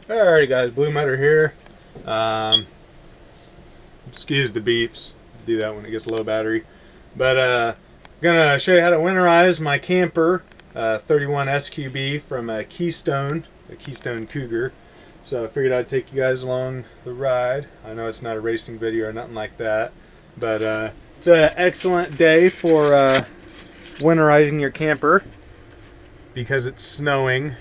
Alrighty guys, Blue Mutter here. Excuse the beeps. Do that when it gets low battery. But gonna show you how to winterize my camper 31 SQB from a Keystone, the Keystone Cougar. So I figured I'd take you guys along the ride. I know it's not a racing video or nothing like that, but it's an excellent day for winterizing your camper because it's snowing.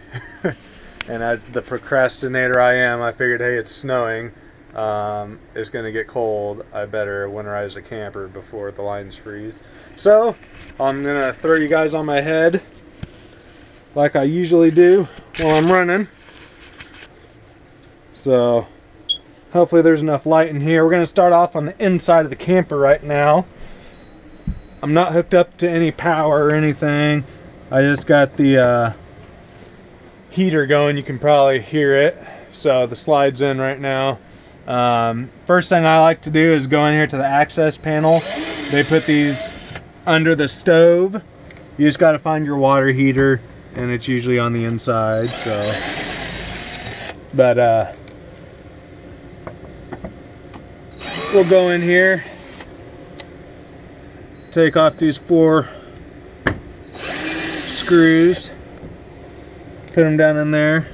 And as the procrastinator I am, I figured, hey, it's snowing. It's going to get cold. I better winterize the camper before the lines freeze. So I'm going to throw you guys on my head like I usually do while I'm running. So hopefully there's enough light in here. We're going to start off on the inside of the camper right now. I'm not hooked up to any power or anything. I just got the heater going. You can probably hear it. So the slide's in right now. First thing I like to do is go in here to the access panel. They put these under the stove. You just got to find your water heater, and it's usually on the inside. So, but we'll go in here, take off these 4 screws, put them down in there.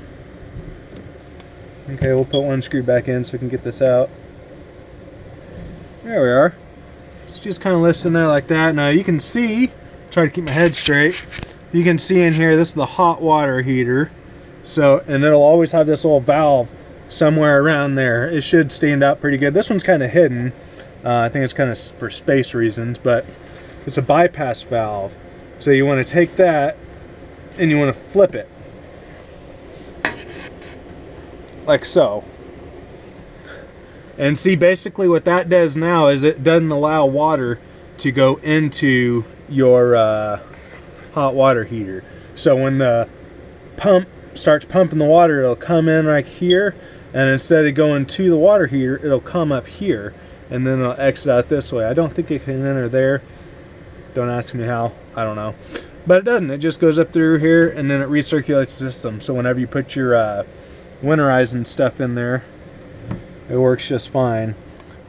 Okay, we'll put 1 screw back in so we can get this out. There we are. So just kind of lifts in there like that. Now you can see, try to keep my head straight, you can see in here, this is the hot water heater. So, and it'll always have this little valve somewhere around there. It should stand out pretty good. This one's kind of hidden. I think it's kind of for space reasons, but it's a bypass valve. So you want to take that and you want to flip it. Like so. And see, basically what that does now is it doesn't allow water to go into your hot water heater. So when the pump starts pumping the water, it'll come in right here, and instead of going to the water heater, it'll come up here, and then it'll exit out this way. I don't think it can enter there. Don't ask me how. I don't know. But it doesn't. It just goes up through here, and then it recirculates the system. So whenever you put your winterizing stuff in there, it works just fine.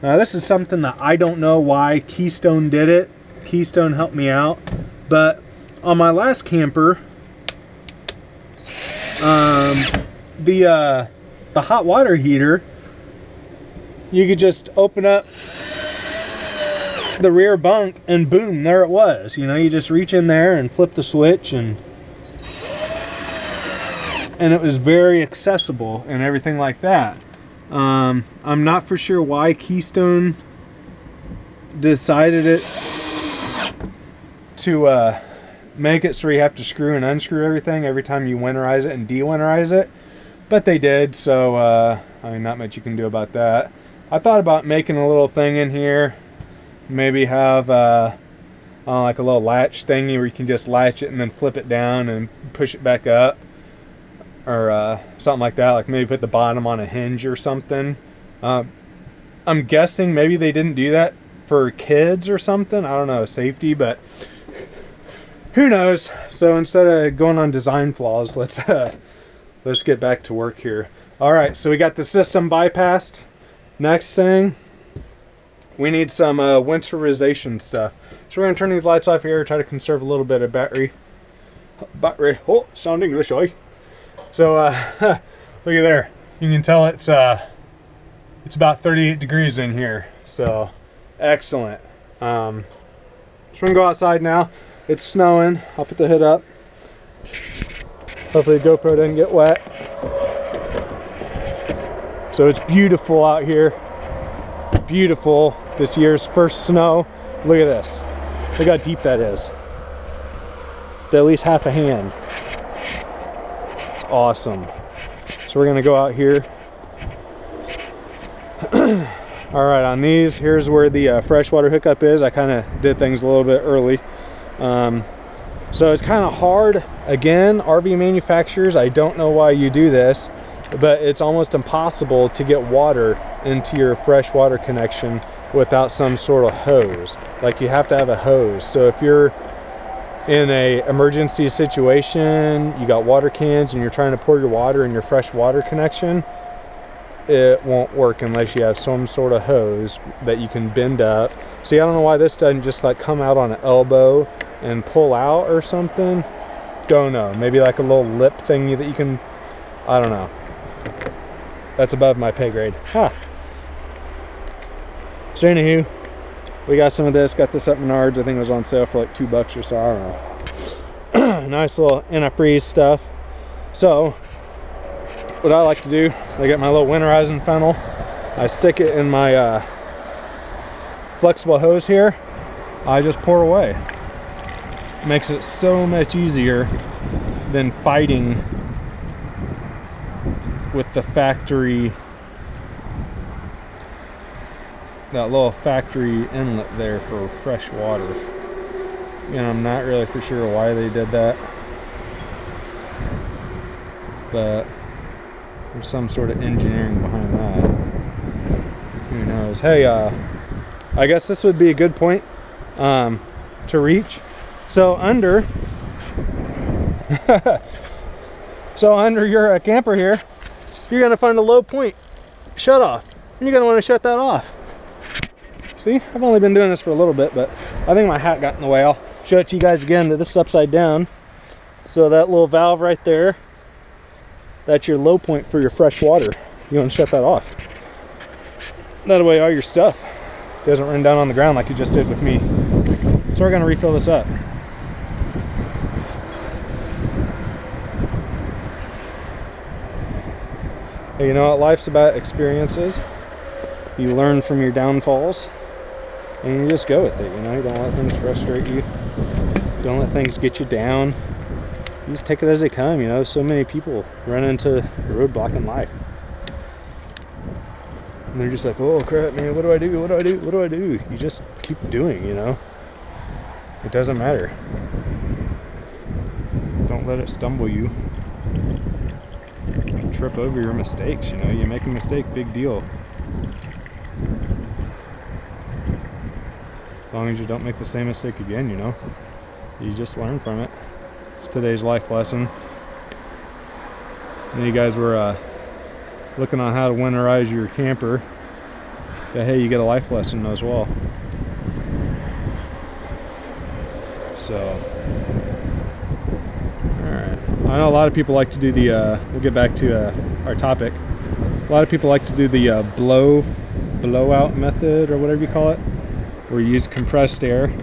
Now this is something that I don't know why Keystone did it. Keystone helped me out, but on my last camper, the hot water heater, you could just open up the rear bunk and boom, there it was. You know, you just reach in there and flip the switch, and it was very accessible and everything like that. I'm not for sure why Keystone decided it to make it so you have to screw and unscrew everything every time you winterize it and de-winterize it, but they did. So I mean, not much you can do about that. I thought about making a little thing in here, maybe have like a little latch thingy where you can just latch it and then flip it down and push it back up, or something like that. Like maybe put the bottom on a hinge or something. I'm guessing maybe they didn't do that for kids or something. I don't know, safety, but who knows. So instead of going on design flaws, let's get back to work here. All right, so we got the system bypassed. Next thing, we need some winterization stuff. So we're gonna turn these lights off here, try to conserve a little bit of battery. Oh, sound English, oi. So look at there. You can tell it's about 38 degrees in here. So excellent. So we're gonna go outside now. It's snowing. I'll put the hood up. Hopefully the GoPro doesn't get wet. So it's beautiful out here. Beautiful. This year's first snow. Look at this. Look how deep that is. At least half a hand. It's awesome. So we're gonna go out here. All right, on these, here's where the freshwater hookup is. I kind of did things a little bit early. So it's kind of hard. Again, RV manufacturers, I don't know why you do this, but it's almost impossible to get water into your freshwater connection without some sort of hose. Like, you have to have a hose. So if you're in a emergency situation, you got water cans and you're trying to pour your water in your fresh water connection, it won't work unless you have some sort of hose that you can bend up. See, I don't know why this doesn't just like come out on an elbow and pull out or something. Don't know. Maybe like a little lip thingy that you can, I don't know. That's above my pay grade. Huh. So anywho, we got some of this. Got this at Menards. I think it was on sale for like $2 or so. I don't know. Nice little antifreeze stuff. So what I like to do is I get my little winterizing funnel. I stick it in my flexible hose here. I just pour away. Makes it so much easier than fighting with the factory, that little factory inlet there for fresh water. And I'm not really for sure why they did that, but there's some sort of engineering behind that. Who knows? Hey, I guess this would be a good point to reach. So under so under your camper here, you're gonna find a low point shut off, and you're gonna want to shut that off. See, I've only been doing this for a little bit, but I think my hat got in the way. I'll show it to you guys again. That this is upside down. So that little valve right there, that's your low point for your fresh water. You want to shut that off. That way all your stuff doesn't run down on the ground like you just did with me. So we're gonna refill this up. Hey, you know what? Life's about experiences. You learn from your downfalls, and you just go with it. You know, you don't let things frustrate you. Don't let things get you down. You just take it as they come. You know, so many people run into a roadblock in life, and they're just like, "Oh crap, man! What do I do? What do I do? What do I do?" You just keep doing. You know, it doesn't matter. Don't let it stumble you. Trip over your mistakes. You know, you make a mistake, big deal. As long as you don't make the same mistake again, you know, you just learn from it. It's today's life lesson. And you guys were looking on how to winterize your camper, but hey, you get a life lesson as well. So alright, I know a lot of people like to do the we'll get back to our topic. A lot of people like to do the blowout method, or whatever you call it, where you use compressed air.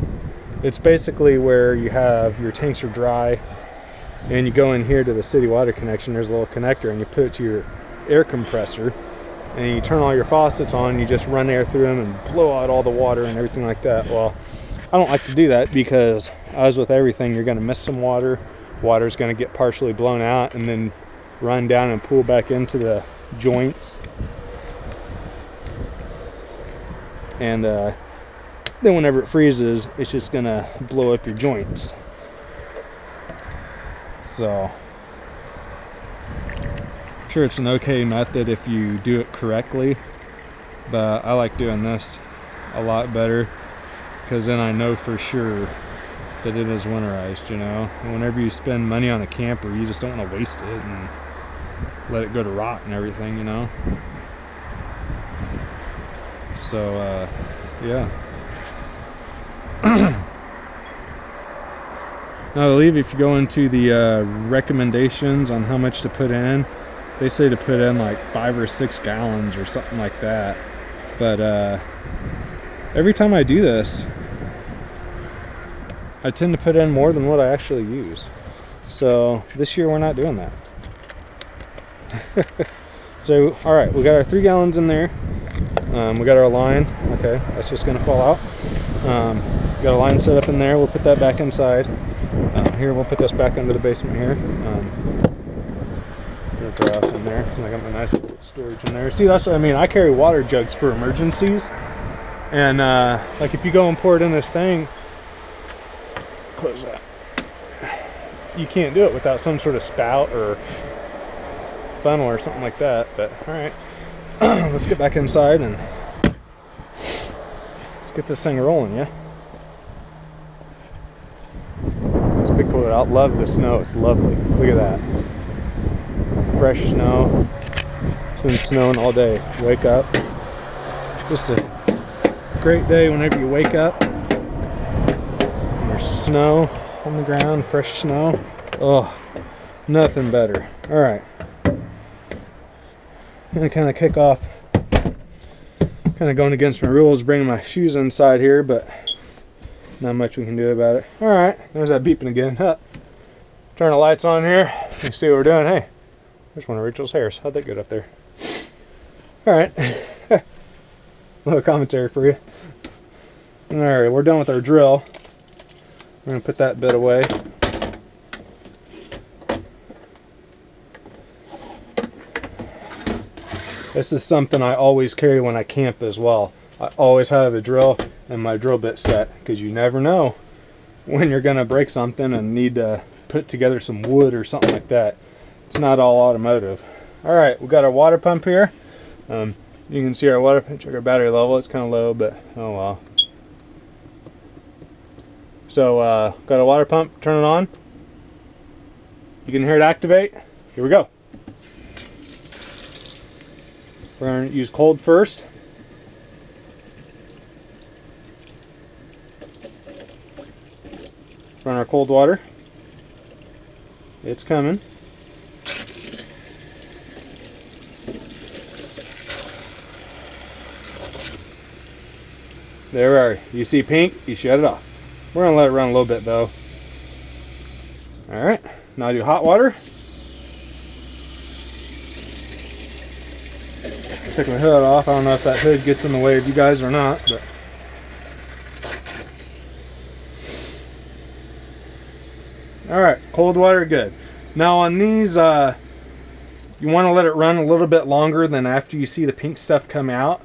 It's basically where you have your tanks are dry and you go in here to the city water connection. There's a little connector, and you put it to your air compressor, and you turn all your faucets on. You just run air through them and blow out all the water and everything like that. Well, I don't like to do that, because as with everything, you're going to miss some water. Water's going to get partially blown out and then run down and pool back into the joints, and then whenever it freezes, it's just gonna blow up your joints. So I'm sure it's an okay method if you do it correctly, but I like doing this a lot better, because then I know for sure that it is winterized. You know, and whenever you spend money on a camper, you just don't want to waste it and let it go to rot and everything, you know. So yeah. Now I believe if you go into the recommendations on how much to put in, they say to put in like 5 or 6 gallons or something like that. But every time I do this, I tend to put in more than what I actually use. So this year we're not doing that. So all right, we got our 3 gallons in there. We got our line. Okay, that's just gonna fall out. We got a line set up in there. We'll put that back inside. Here, we'll put this back under the basement here. Gonna dry off in there. I got my nice little storage in there. See, that's what I mean. I carry water jugs for emergencies, and like if you go and pour it in this thing, close that. You can't do it without some sort of spout or funnel or something like that. But all right, let's get back inside and let's get this thing rolling, yeah. pretty cool. I love the snow. It's lovely. Look at that. Fresh snow. It's been snowing all day. Wake up. Just a great day whenever you wake up. And there's snow on the ground, fresh snow. Oh, nothing better. All right. I'm gonna kind of kick off. Kind of going against my rules, bringing my shoes inside here, but not much we can do about it. All right, there's that beeping again. Huh. Turn the lights on here. You see what we're doing. Hey, there's one of Rachel's hairs. How'd that get up there? All right. A little commentary for you. All right, we're done with our drill. We're gonna put that bit away. This is something I always carry when I camp as well. I always have a drill and my drill bit set, because you never know when you're gonna break something and need to put together some wood or something like that. It's not all automotive. All right, we got our water pump here. You can see our water pump, check our battery level. It's kind of low, but oh well. So got a water pump, turn it on. You can hear it activate. Here we go. We're going to use cold first. Run our cold water. It's coming. There we are. You see pink, you shut it off. We're going to let it run a little bit though. Alright, now I do hot water. Take my hood off. I don't know if that hood gets in the way of you guys or not, but alright, cold water, good. Now on these, you want to let it run a little bit longer than after you see the pink stuff come out,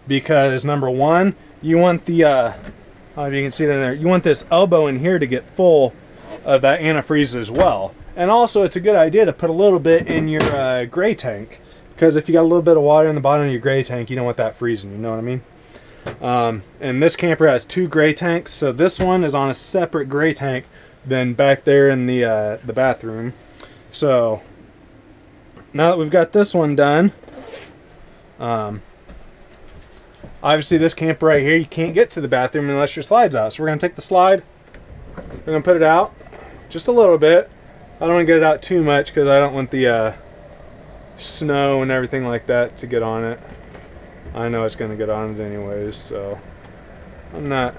because number one, you want the, if you can see it in there, you want this elbow in here to get full of that antifreeze as well. And also it's a good idea to put a little bit in your gray tank, because if you got a little bit of water in the bottom of your gray tank, you don't want that freezing, you know what I mean? And this camper has two gray tanks, so this one is on a separate gray tank than back there in the bathroom. So now that we've got this one done, obviously this camper right here, you can't get to the bathroom unless your slide's out. So we're going to take the slide, we're going to put it out just a little bit. I don't want to get it out too much because I don't want the snow and everything like that to get on it. I know it's going to get on it anyways, so I'm not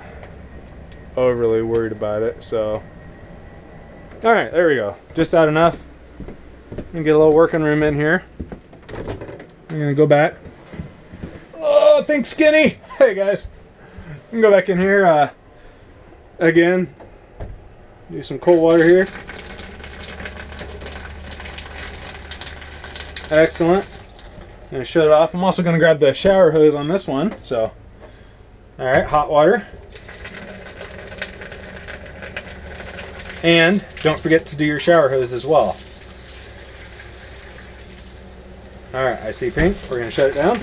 overly worried about it. So alright, there we go. Just out enough. I'm going to get a little working room in here. I'm going to go back. Oh, thanks, Skinny! Hey guys. I'm going to go back in here again. Do some cold water here. Excellent. I'm going to shut it off. I'm also going to grab the shower hose on this one. So, alright, hot water. And don't forget to do your shower hose as well. Alright, I see pink. We're going to shut it down.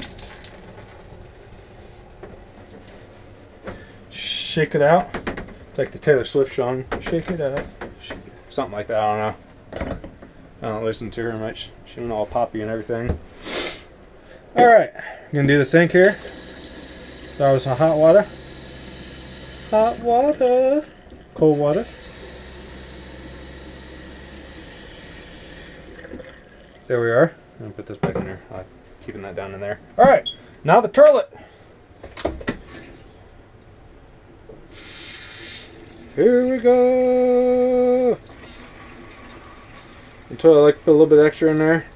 Shake it out. It's like the Taylor Swift song. Shake it out. Something like that. I don't know. I don't listen to her much. She went all poppy and everything. Alright, I'm going to do the sink here. That was some hot water. Hot water. Cold water. There we are. I'm going to put this back in there. I'm keeping that down in there. Alright, now the turlet. Here we go. Until I like to put a little bit extra in there.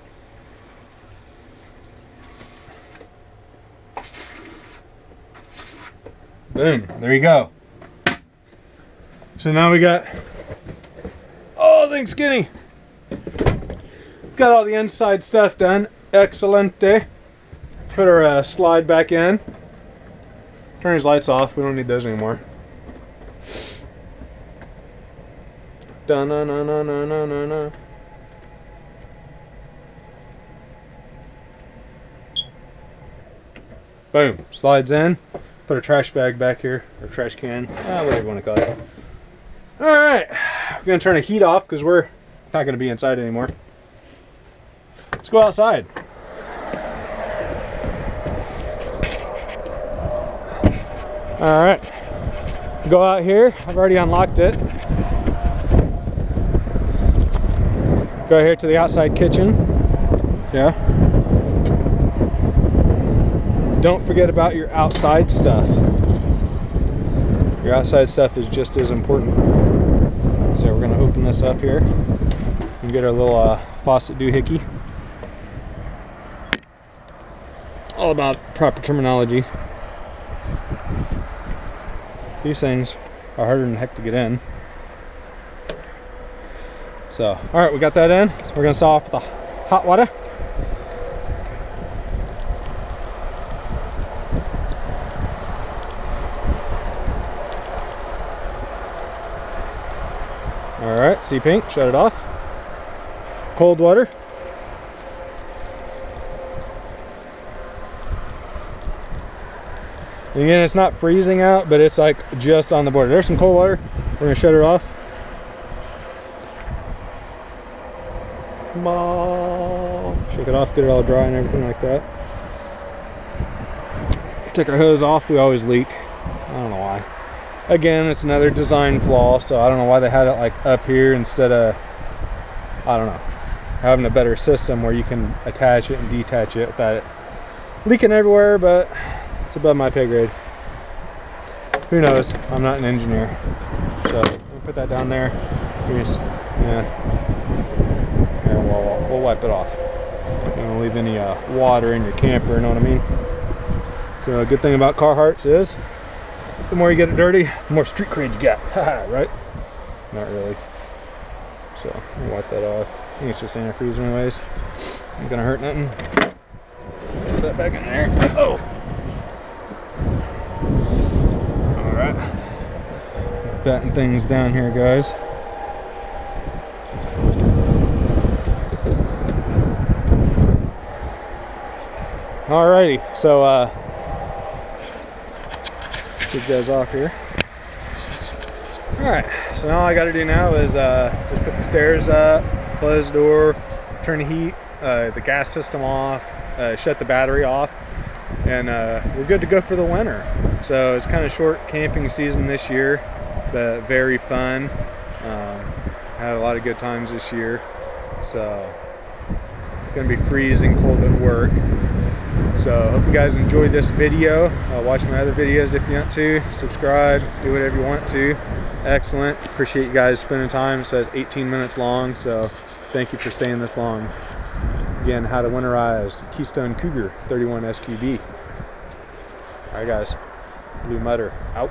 Boom, there you go. So now we got, oh, thanks, Skinny. Got all the inside stuff done. Excelente. Put our slide back in. Turn his lights off. We don't need those anymore. Da-na-na-na-na-na-na. Boom. Slides in. Put a trash bag back here. Or trash can. Whatever you want to call it. Alright. gonna turn the heat off because we're not gonna be inside anymore. Let's go outside. All right, go out here. I've already unlocked it. Go here to the outside kitchen. Yeah. Don't forget about your outside stuff. Your outside stuff is just as important. So we're gonna open this up here and get our little faucet doohickey. All about proper terminology. These things are harder than heck to get in. So, all right, we got that in. So we're gonna start off with the hot water. All right, see pink, shut it off. Cold water. And again, it's not freezing out, but it's like just on the border. There's some cold water. We're gonna shut it off. Shake it off, get it all dry and everything like that. Take our hose off, we always leak. I don't know why. Again, it's another design flaw, so I don't know why they had it like up here instead of, I don't know, having a better system where you can attach it and detach it without it leaking everywhere, but it's above my pay grade. Who knows? I'm not an engineer. So we'll put that down there. Yeah. Here, we'll wipe it off. Don't leave any water in your camper, you know what I mean? So a good thing about Carhartts is the more you get it dirty, the more street cred you got. Haha, right? Not really. So I'll wipe that off. I think it's just antifreeze anyways. Ain't gonna hurt nothing. Put that back in there. Oh! Alright. Batting things down here, guys. Alrighty, so get you guys off here. Alright, so all I gotta do now is just put the stairs up, close the door, turn the heat, the gas system off, shut the battery off, and we're good to go for the winter. So it's kind of short camping season this year, but very fun. Had a lot of good times this year. So it's gonna be freezing cold at work. So hope you guys enjoyed this video. Watch my other videos if you want to. Subscribe, do whatever you want to. Excellent. Appreciate you guys spending time. It says 18 minutes long, so thank you for staying this long. Again, how to winterize Keystone Cougar 31 SQB. All right, guys. Blue Mutter out.